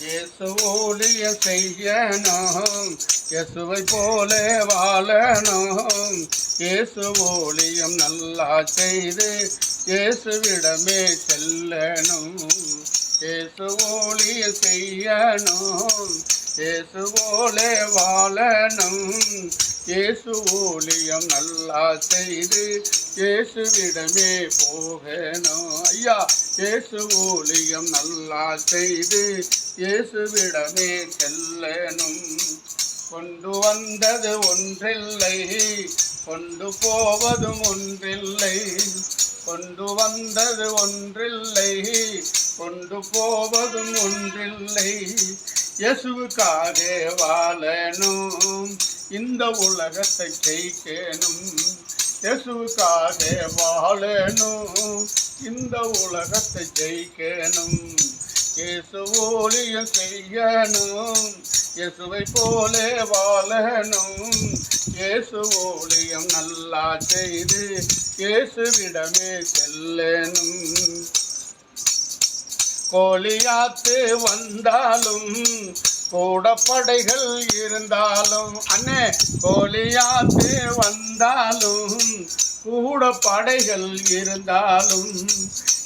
இயேசு ஊழியம் செய்யணும், இயேசுவை போலே வாழணும். இயேசு ஊழியம் நல்லா செய்து இயேசுவிடமே செல்லணும். இயேசு ஊழியம் செய்யணும், இயேசு போலே வாழணும். இயேசு ஊழியம் நல்லா செய்து இயேசுவிடமே போகணும். ஐயா, இயேசு ஊழியம் நல்லா செய்து இயேசுவிடமே செல்லணும். கொண்டு வந்தது ஒன்றில்லை, கொண்டு போவதும் ஒன்றில்லை. கொண்டு வந்தது ஒன்றில்லை, கொண்டு போவதும் ஒன்றில்லை. இயேசுவுக்காக வாழணும், இந்த உலகத்தை ஜெயிக்கணும். இயேசுவுக்காக வாழணும், இந்த உலகத்தை ஜெயிக்கணும். இயேசு ஊழியம் செய்யணும், இயேசுவை போலே வாழணும். இயேசு ஊழியம் நல்லா செய்து இயேசுவிடமே செல்லணும். கோலியாத்து வந்தாலும் கூட படைகள் இருந்தாலும், அண்ணே கோலியாத்து வந்தாலும் கூட படைகள் இருந்தாலும்,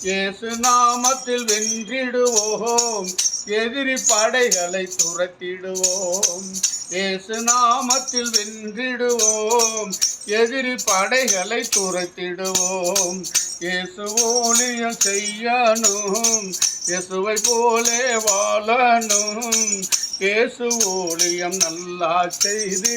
இயேசு நாமத்தில் வென்றிடுவோம், எதிரி படைகளை துரத்திடுவோம். இயேசு நாமத்தில் வென்றிடுவோம், எதிரி படைகளை துரத்திடுவோம். இயேசு ஊழியம் செய்யணும், இயேசுவை போலே வாழணும். இயேசு ஊழியம் நல்லா செய்து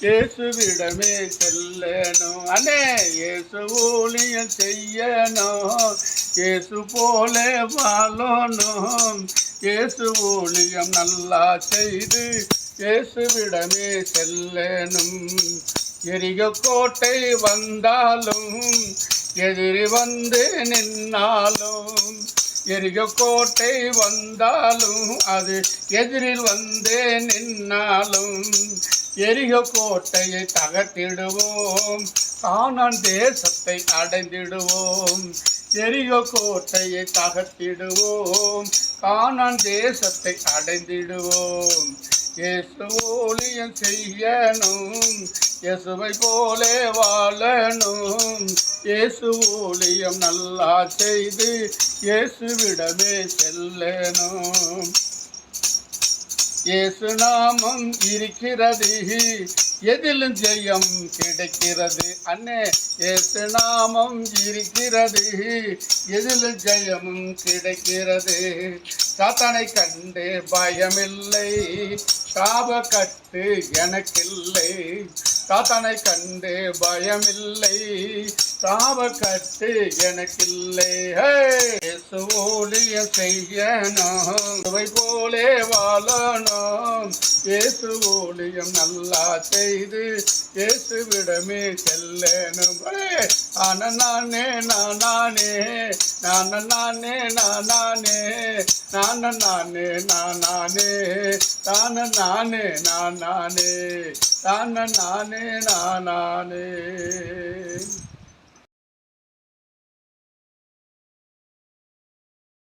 இயேசுவிடமே செல்லணும். அண்ணே, இயேசு ஊழியம் செய்யணும், இயேசு போலே வாழணும். இயேசு ஊழியம் நல்லா செய்து இயேசுவிடமே செல்லணும். எரிக கோட்டை வந்தாலும் எதிரி வந்து நின்னாலும், எரிக கோட்டை வந்தாலும் அது எதிரில் வந்தே நின்னாலும், எரிக கோட்டையை தகர்த்திடுவோம், கானான் தேசத்தை அடைந்திடுவோம். எரிக கோட்டையை தகர்த்திடுவோம், கானான் தேசத்தை அடைந்திடுவோம். இயேசு ஊழியம் செய்யணும், இயேசுவை போலே வாழணும். இயேசு ஊழியம் நல்லா செய்து இயேசுவிடமே செல்லணும். இயேசு நாமம் இருக்கிறது, எதிலும் ஜெயம் கிடைக்கிறது. அண்ணே, இயேசு நாமம் இருக்கிறது, எதிலும் ஜெயமும் கிடைக்கிறது. சாத்தானை கண்டு பயமில்லை, சாப கட்டு எனக்கில்லை. சாத்தானை கண்டு பயமில்லை, சாப கட்டு எனக்கில்லை. இயேசு ஊழியம் செய்யணும், இவை போலே வாழணும். இயேசு ஊழியம் நல்லா செய்து இயேசுவிடமே செல்லணும். நானே நானே நானே நானே நானே நானே நானே நானே நானே நானே நானே நானே நானே.